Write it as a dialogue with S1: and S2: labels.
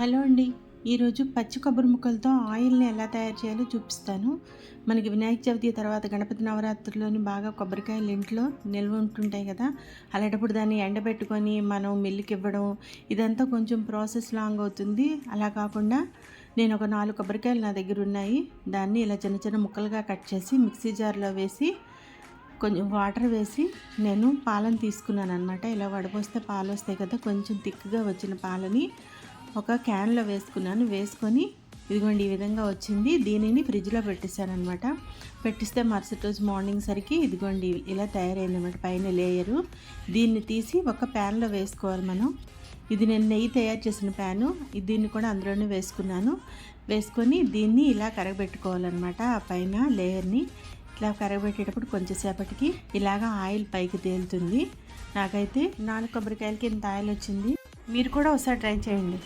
S1: Hello అండి. ఈరోజు పచ్చి కొబ్బరి ముక్కలతో ఆయిల్ని ఎలా తయారు చేయాలో చూపిస్తాను. మనకి వినాయక చవితి తర్వాత గణపతి నవరాత్రుల్లోని బాగా కొబ్బరికాయలు ఇంట్లో నిల్వ ఉంటుంటాయి కదా. అలాంటప్పుడు దాన్ని ఎండబెట్టుకొని మనం మిల్లుకి ఇవ్వడం ఇదంతా కొంచెం ప్రాసెస్ లాంగ్ అవుతుంది. అలా కాకుండా నేను ఒక 4 కొబ్బరికాయలు నా దగ్గర ఉన్నాయి. దాన్ని ఇలా చిన్న చిన్న ముక్కలుగా కట్ చేసి మిక్సీ జార్లో వేసి కొంచెం వాటర్ వేసి నేను పాలను తీసుకున్నాను అనమాట. ఇలా వడపోస్తే పాలు వస్తాయి కదా, కొంచెం థిక్గా వచ్చిన పాలని ఒక క్యాన్లో వేసుకున్నాను. వేసుకొని ఇదిగోండి ఈ విధంగా వచ్చింది. దీనిని ఫ్రిడ్జ్లో పెట్టేశాను అనమాట. పెట్టిస్తే మరుసటి రోజు మార్నింగ్ సరికి ఇదిగోండి ఇలా తయారైందన్నమాట పైన లేయరు. దీన్ని తీసి ఒక ప్యాన్లో వేసుకోవాలి మనం. ఇది నేను నెయ్యి తయారు చేసిన ప్యాను. దీన్ని కూడా అందులోనే వేసుకున్నాను. వేసుకొని దీన్ని ఇలా కరగబెట్టుకోవాలన్నమాట. ఆ పైన లేయర్ని ఇలా కరగబెట్టేటప్పుడు కొంచెంసేపటికి ఇలాగా ఆయిల్ పైకి తేలుతుంది. నాకైతే 4 కొబ్బరికాయలకి ఇంత ఆయిల్ వచ్చింది. మీరు కూడా ఒకసారి ట్రై చేయండి.